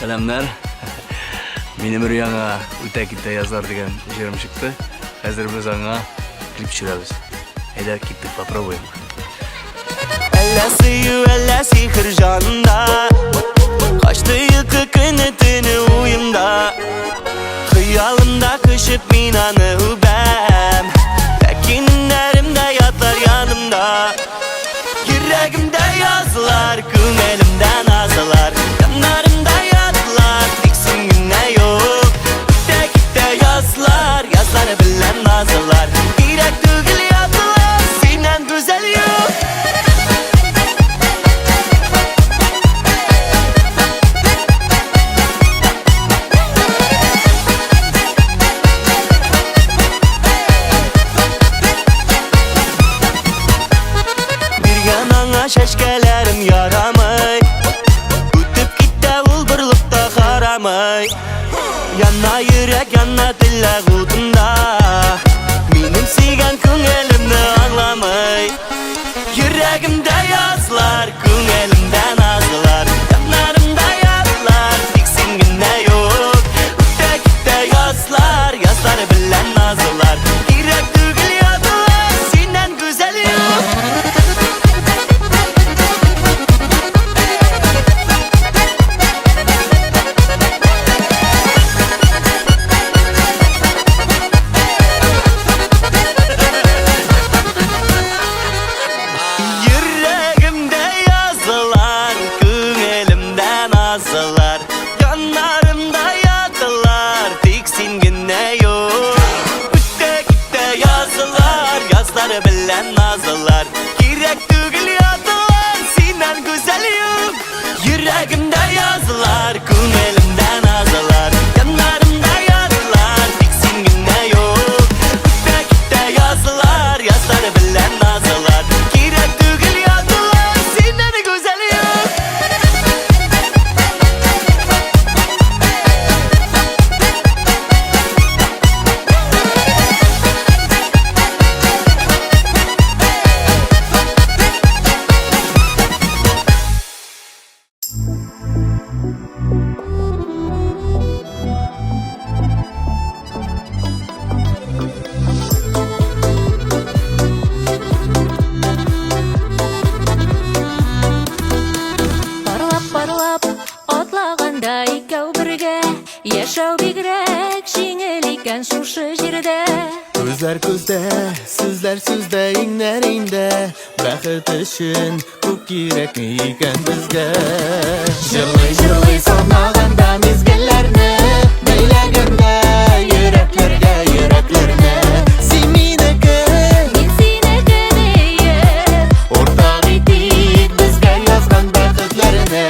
Selamlar. Benim rüyana Ütekitte yazar деген жерім шықты. Қазір біз аңа клип түсіреміз. Haydi gittik, попробуем. Әллә сыю, әллә сихir жанында, қашты екі күні түні ойымда. Хыялымда көшіп мен аны үбәм, тәкенінәрімді ятар янымда. Йөрәгімдә язылар, күңелімдә назылар, янарымда ятылар, тик син генә юк. Үтә язлар, язлары белән назылар, кирәк түгел ятылар, синнән гүзәл юк. Şəşkələrim yaramay, ütüb gitdə uldurluqda qaramay. Yanna yürək, yanna dillər udunda, benim sigan күңелімді anlamay. Yürəgimdə yazlar, күңелімdə nazılar, yanlarımda yatlar, tik sen gənə yox. Ütə gitdə yazlar, yazları bilən nazılar, kirək түгел yadılar, sindən güzel yox. Yanlarımda yatılar, tik sen gene yok. Ütte gitte yazılar, yazları bilen nazılar, kirek түгел yatılar, senden güzel yok. Yüreğimde yazılar, күңелімде nazılar, yanlarımda yatılar, tik sen gene yok. Ütte gitte yazılar, yazları bilen nazılar, kirek түгел yatılar, senden güzel yok. Яшәү бигрәк җиңел икән шушы җирдә. Күзләр күздә, сүзләр сүздә, иңнәр инде. Бәхет өчен күп кирәкми икән безгә. Җырлый-җырлый санаганда мизгелләрне, бәйләгәндә йөрәкләргә йөрәкләрне. Син минеке, Мин синеке диеп, уртак итик безгә язган бәхетләрне.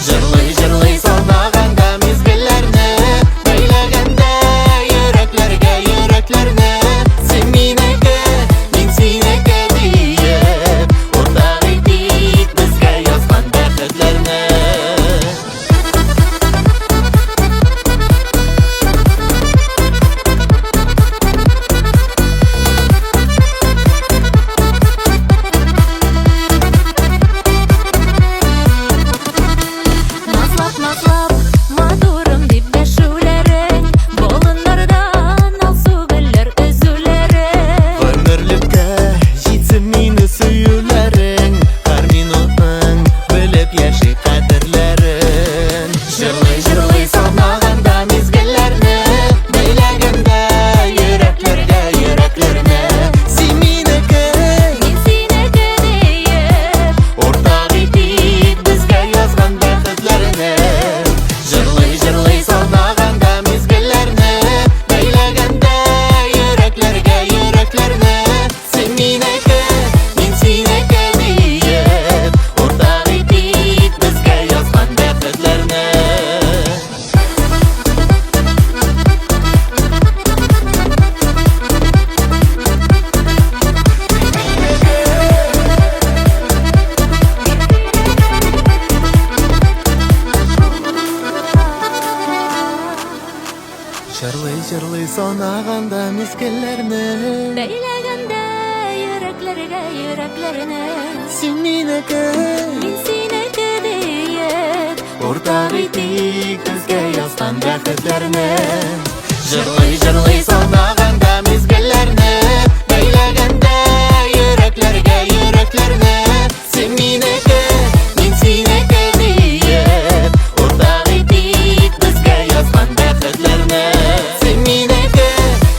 Җырлый-җырлый санаганда мизгелләрне, бәйләгәндә йөрәкләргә йөрәкләрне. Син минеке, мин синеке диеп, уртак итик безгә язган бәхетләрне. назлап, матурым дип дәшүләрең, болыннардан алсу гөлләр өзүләрең. Гомерлеккә җитсен мине сөюләрең, һәр минутның белеп яши кадерләрен. Җырлый-җырлый санаганда мизгелләрне, бәйләгәндә йөрәкләргә йөрәкләрне. Син минеке, Мин синеке диеп, уртак итик безгә язган бәхетләрне. Җырлый-җырлый санаганда мизгелләрне, бәйләгәндә йөрәкләргә йөрәкләрне. Син минеке, мин синеке диеп, уртак итик безгә язган бәхетләрне. Җырлый-җырлый санаганда мизгелләрне, бәйләгәндә йөрәкләргә йөрәкләрне. син минеке, Мин синеке диеп, уртак bittik bizge yazgan bäxtlerni. Jırlый salmaganda mezgillerni, beylegende yüreklerge yüreklerni. Sen meniki, men seniki deyip, ortaq etdik bizge yazgan bäxtlerni. Sen meniki,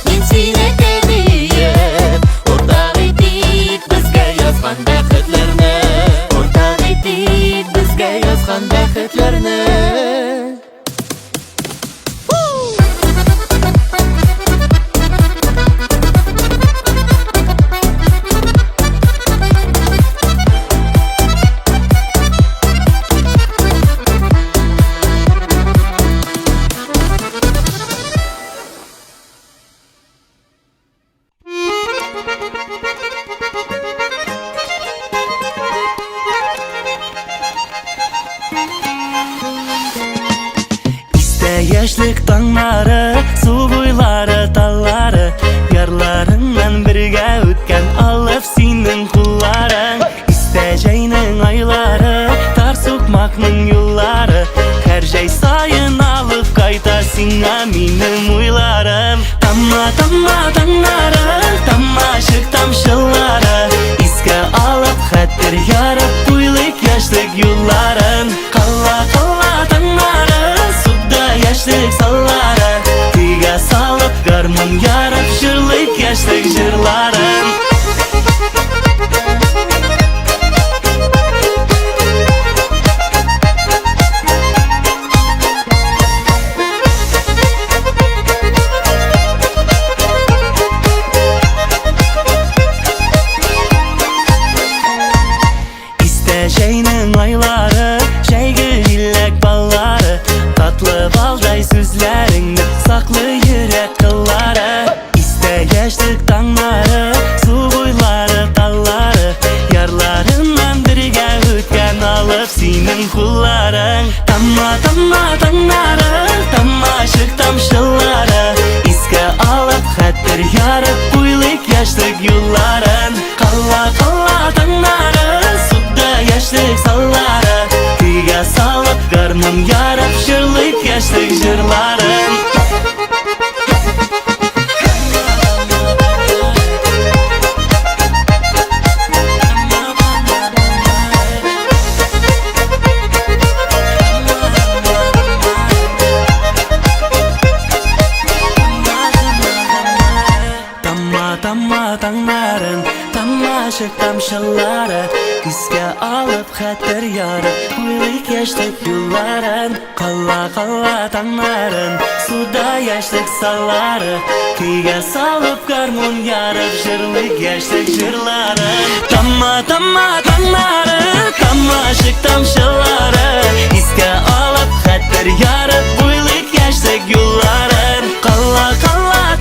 men seniki deyip, ortaq etdik bizge yazgan bäxtlerni. Ortaq etdik bizge yazgan bäxtlerni. Yaşlık tаңнары, su boylары, talları, yarlarından birge ötken alıp senin kulların. İsteyeceğinin ayları, tar sokmakның yolları, her şey sayın alıp kayta sana benim uylarım. Tamma tаңнары, tammaşık tamşıları, iske alıp xatir yarıp buylik yaşlık yolların. Kalla tаңнары, yaşlık salları, tiga salıp garmon yarıp jırlık yaşlık jırlarım. İsteyeceğinin ayları, şeygül illek balları, tatlı balday sözlerini saklı yürek kılları. İste yaşlık tаңнары, su boyları, talları, yarlarından birge ötken alıp senin kulların. Tamma tаңнары, tammaşık tamşıları, iske alıp xatir yarıp buylik yaşlık yolların. Kalla tаңнары, suda yaşlık salları, tiga salıp garmon yarıp jırlık yaşlık jırlarım. Tamma tаңнарын, tammaşık tamşıları, iske alıp xatir yarıp buylik yaşlık yolların. Kalla tаңнарын, suda yaşlık salları, tiga salıp garmon yarıp jırlık yaşlık jırlarım. Tamma tаңнары, tammaşık tamşıları, iske alıp xatir yarıp buylik yaşlık yolların. Kalla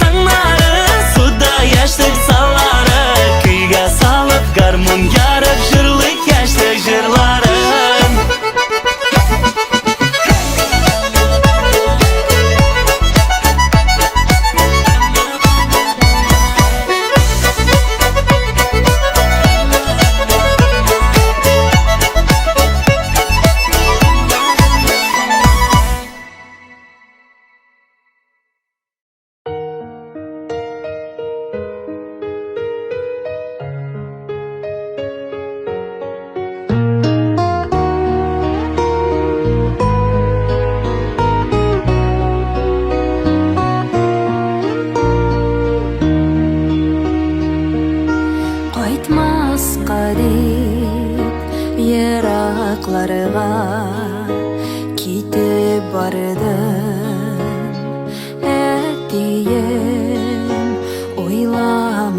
tаңнары, suda yaşlık salları, tiga salıp garmon yarıp jırlık yaşlık jırlarım. Yıraklarga kitip bardım, ettiğim oylamadım,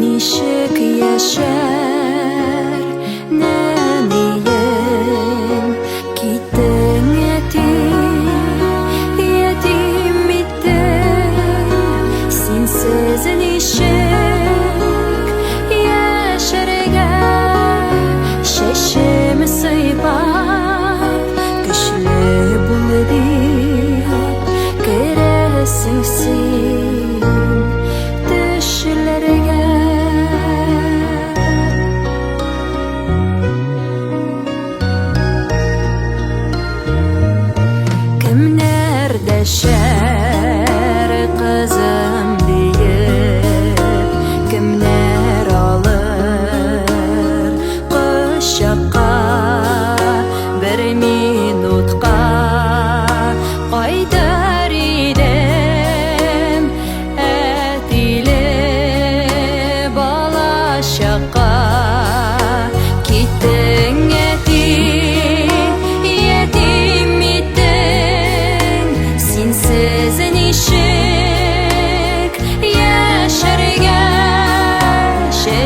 nişik yaşar neniyim, gittin yetim bittin, sensiz nişik düşlerge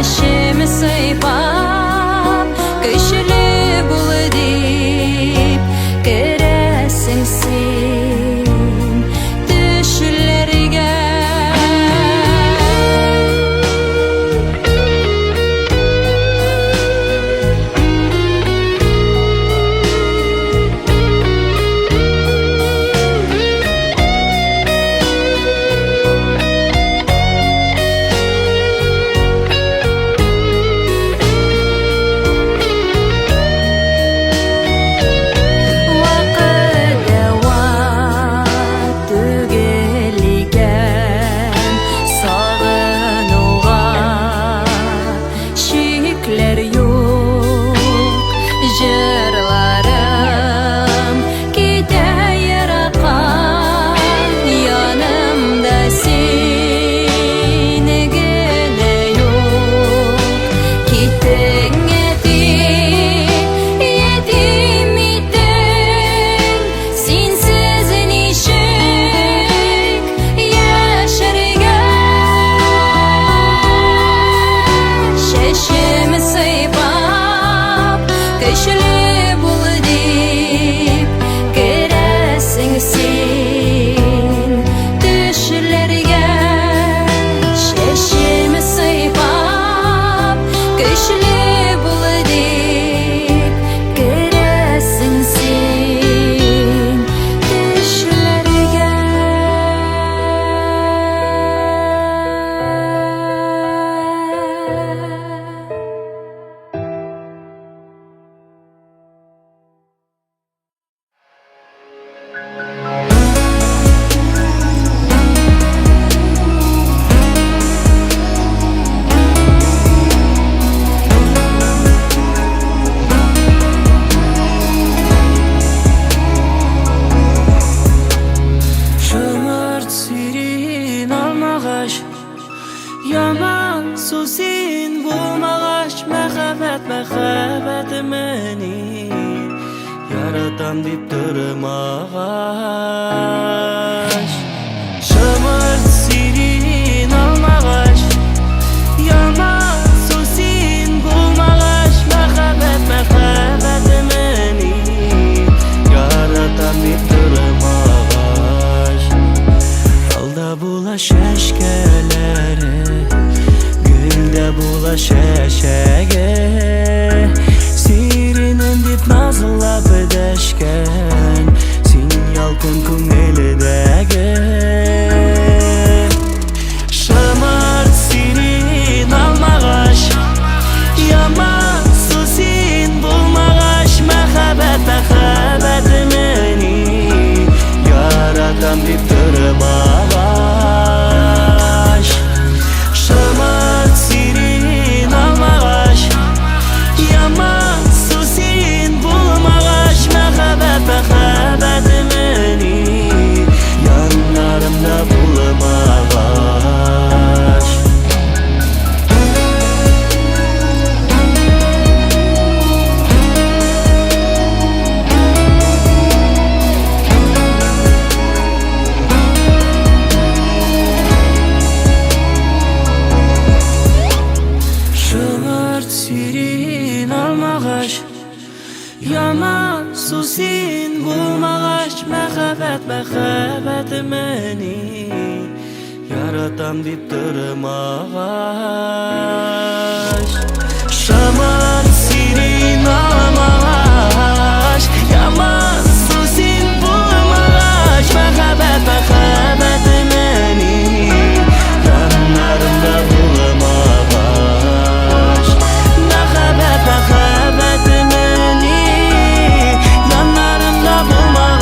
Şeşimi sıypap Köşülü bulu deyip Göresin sen Düşlerge Köşülü bulu deyip Göresin sen Düşlerge Şeşimi sıypap Köşülü bulu deyip Göresin sen Düşlerge Şımırt sirin almağaç Yaman susin bulmağaç Mehabbet meni Yaratan dip durmağaç Şımırt sirin almağaç Yaman susin bulmağaç Mehabbet meni Yaratan dip durmağaç Alda bulaş eşkeleri Gülde bulaş eşege Sirinin dip nazıllap edeşken Sin yalkın kumnelidege Şımırt sirin almağaç Yaman susin bulmağaç Mehabbet meni Yaratan dip durmağaç Şımırt sirin almağaç Yaman susin bulmağaç Mehabbet meni Yanlarımda bulmağaç Şımırt sirin almağaç Yaman susin bulmağaç Mehabbet meni Yaratan dip durmağaç Şımırt sirin almağaç Yaman susin bulmağaç Mehabbet meni Yanlarımda bulmağaç Mehabbet meni Yanlarımda bulmağaç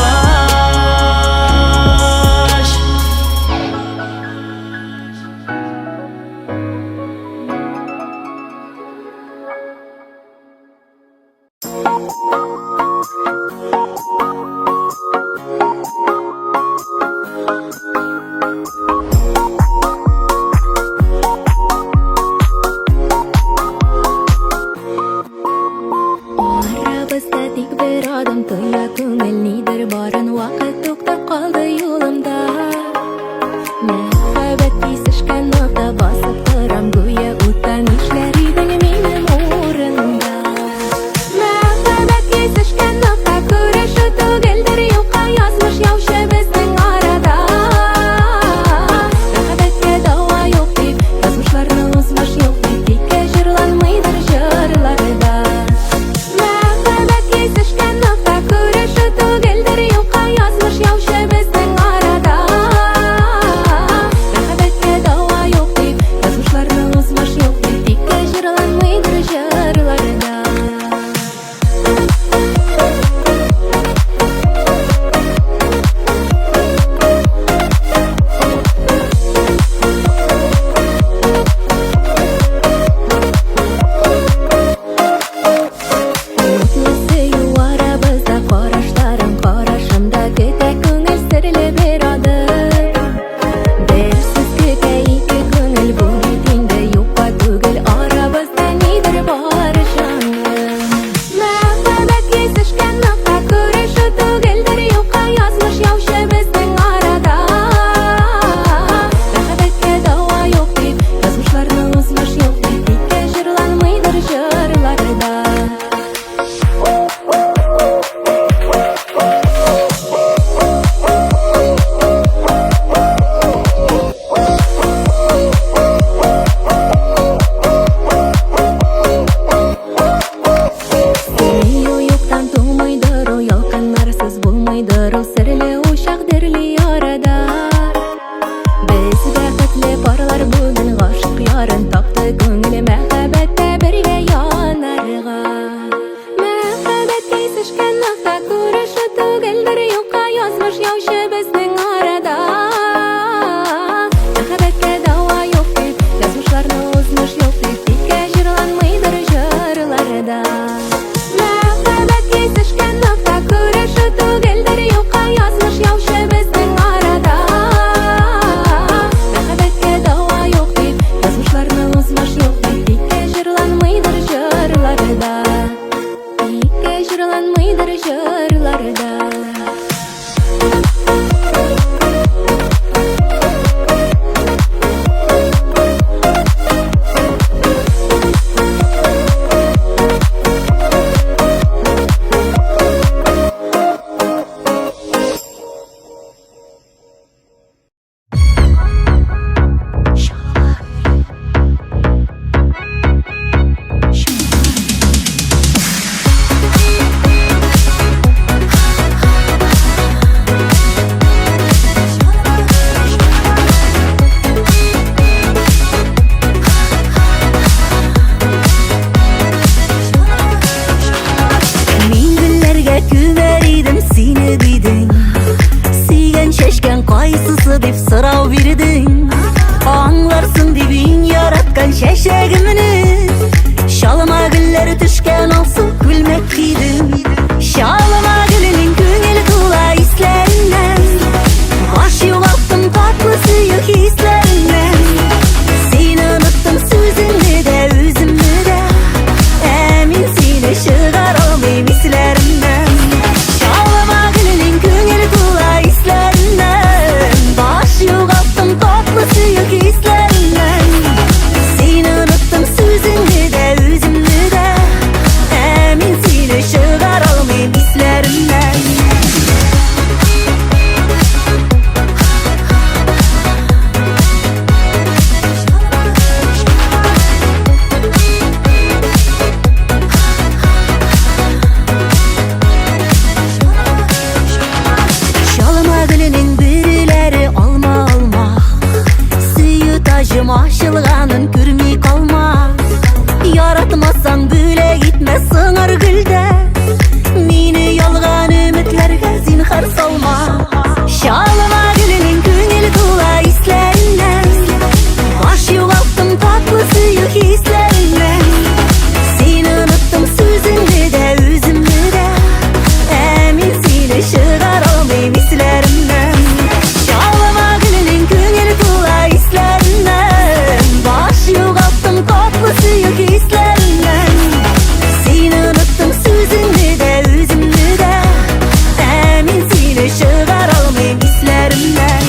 yaratmasan böyle gitme sığır gülde. Meni yalgan ümitlerge zinhar salma. Şalıma gülünün köngeli tula islerinden. Baş yoğalttım tatlı suyuk hislerinden. Seni unuttum sözünü de özümü de. Emin seni şıgar almayım hislerimden. Şalıma gülünün köngeli tula islerinden. Baş yoğalttım tatlı suyuk hislerinden. Seni unuttum sözünü de özümü de. Emin seni şıgar almayım hislerimden.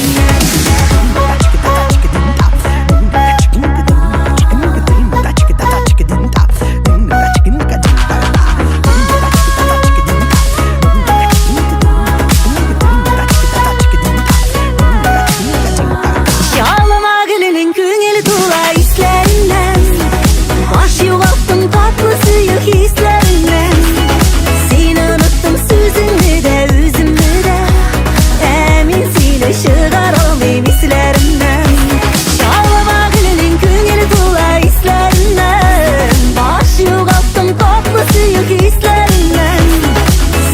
Şalıma gülünün köngeli tula islerinden. Baş yoğalttım tatlı suyuk hislerinden. Seni unuttum sözünü de özümü de. Emin seni şıgar almayım hislerimden. Şalıma gülünün köngeli tula islerinden. Baş yoğalttım tatlı suyuk hislerinden.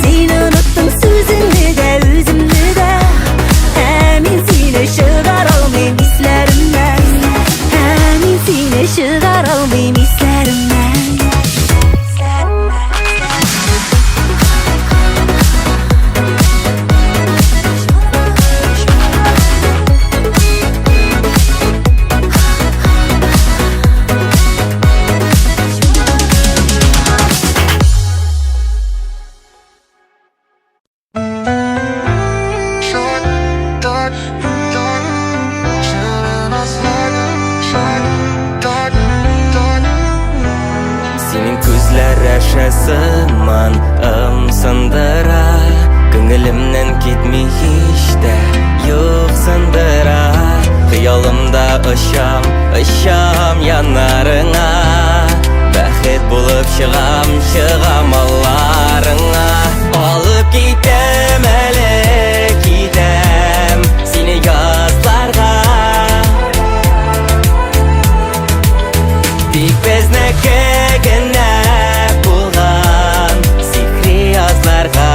Seni unuttum sözünü de özümü de. Emin seni şıgar almayım hislerimden. Emin seni şıgar almayım hislerimden. Senin gözler aşasıman ımsındıra. Köngülümden gitmey hiç de yoksındıra. Hıyalımda ışam yanlarına. Bәхет bulup çıgam allarına. Alıp gitem ele gidem seni yazlarga. Dik bezneke gene bulan sihri yazlarga.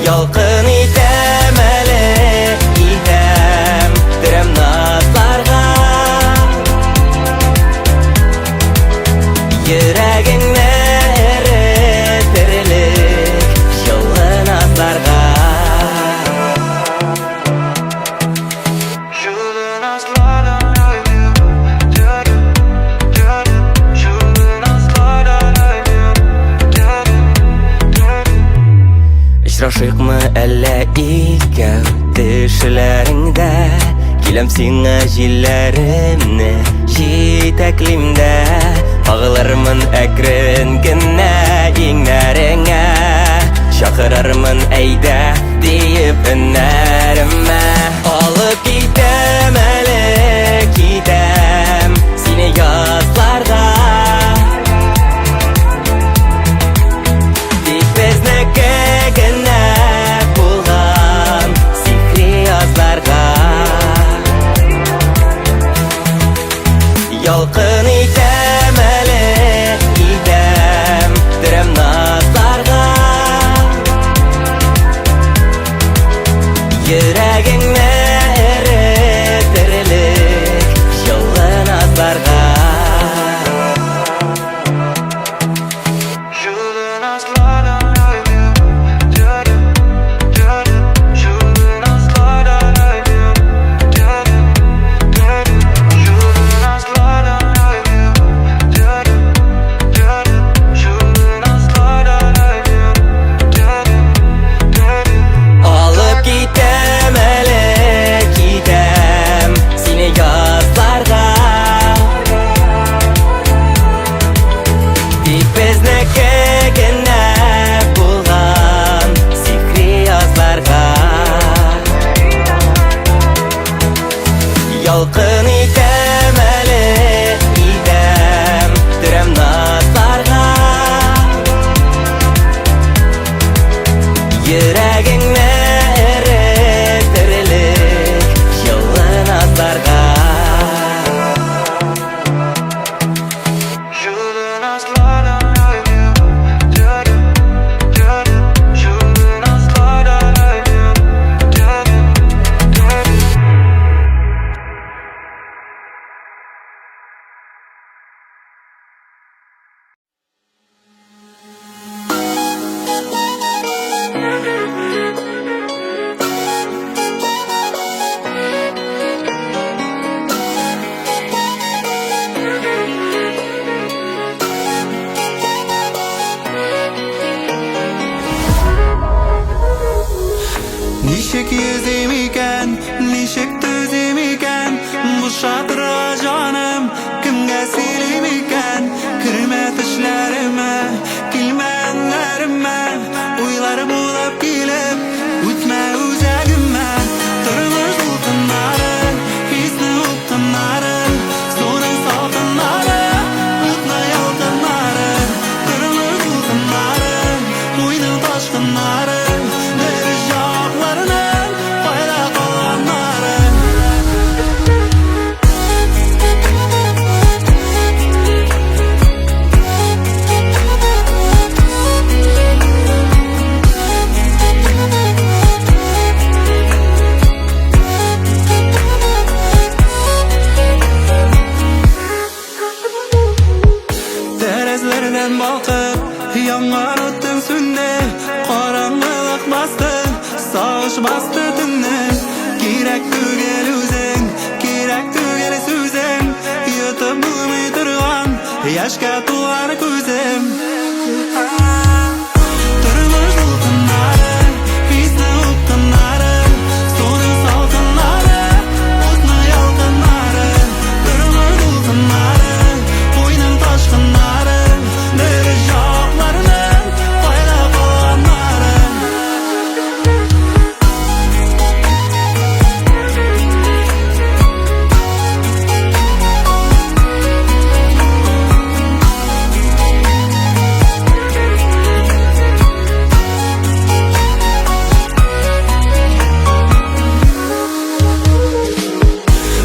Yalqın item ele gidem direm nazlarga. Yüreğinle eritirilik yıllı nazlarga. Işraşıqmı әллә икәү төшләреңдә. Киләм сиңа җилләремне җитәклимдә. Кагылырмын әкрен генә иңнәреңә. Чакырырмын әйдә диеп өннәремә. Алып китәм әле китәм сине язларга. Тик безнеке генә булган сихри язларга. Ялкын итәм әле китәм direm nazlarga. Yüreğinle eritirilik yıllı nazlarga. balkıp Yangar öttün sünne Karanlık bastı Sağış bastı tünne Kirek tügel üzün Kirek tügel süzün Yutup bulmay turgan Yaşka tular gözüm Turmuş dolkınları Hisni upkınları Sonun salkınları Otna yalkınları Turmuş dolkınları Koynun taşkınları Deri şaplarının Payla kalanları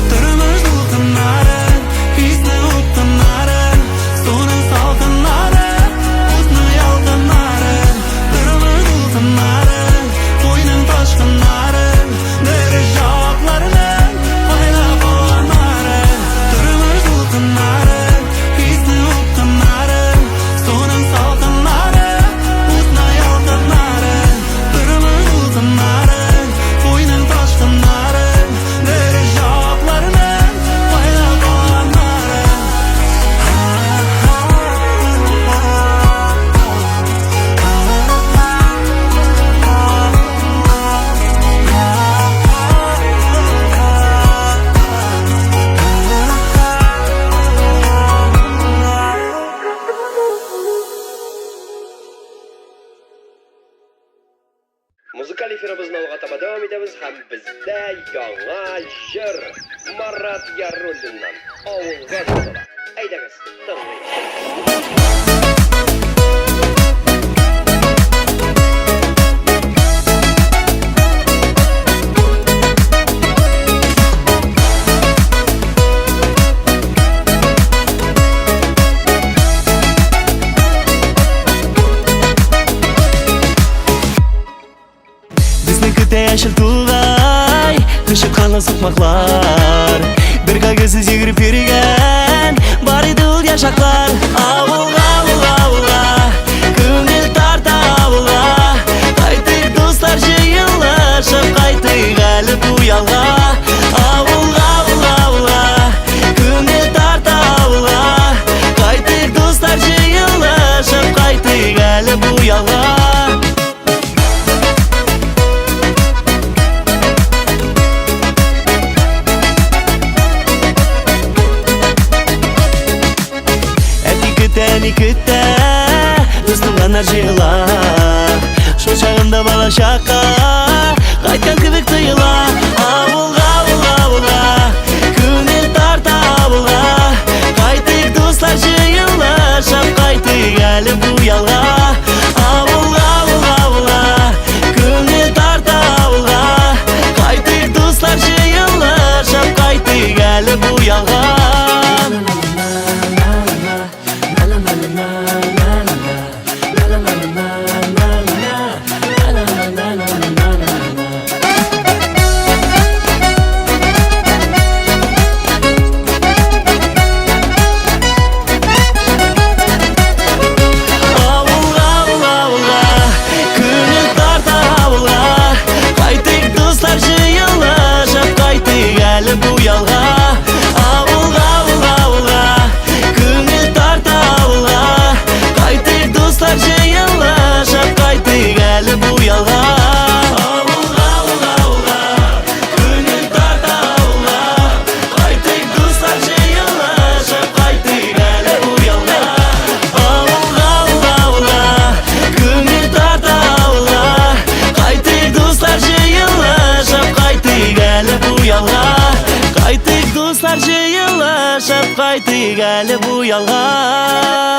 Turmuş dolkınları Hisni upkınları Sonun salkınları Otna yalkınları Turmuş dolkınları Koynun taşkınları Deri şaplarının Payla kalanları Turmuş dolkınları Hisni upkınları Sonun salkınları Otna yalkınları Turmuş dolkınları Koynun taşkınları Deri şaplarının Payla kalanları Музыкаль эфирimizni alg'atama davom etamiz ham bizda yangi jir Marat Yarullindan ovulga qo'zg'ala. Aydangiz, tinglaymiz. Bizni küte yaşıl tuğay Kışı kanlı sıkmaklar Bir kagesiz yürüp yürüyen Bari dul yaşaklar Avulga avulga avulga Kümdil tarta avulga Kaytık dostlar jıyınlaşıp Kaytık gelip bu yalga Avulga avulga avulga Kümdil tarta avulga Kaytık dostlar jıyınlaşıp Kaytık gelip bu yalga Kütte Dostumlar jıyla Şu çağımda bala şaka Kaytkan kıvık tıyla Avulga avulga avulga Künil tarta avulga Kaytık dostlar jıyla Şap kaytık gelip bu yalga Avulga avulga avulga Künil tarta avulga Kaytık dostlar jıyla Şap kaytık gelip bu yalga bu yalga Avulga avulga avulga Künil tarta avulga Kaytık dostlar jıyınlaşıp Kaytık gelip bu yalga Avulga avulga avulga Künil tarta avulga Kaytık dostlar jıyınlaşıp Kaytık gelip bu yalga Avulga avulga avulga Künil tarta avulga Kaytık dostlar jıyınlaşıp Kaytık gelip bu yalga Kaytık dostlar jıyınlaşıp Kaytık gelip bu yalga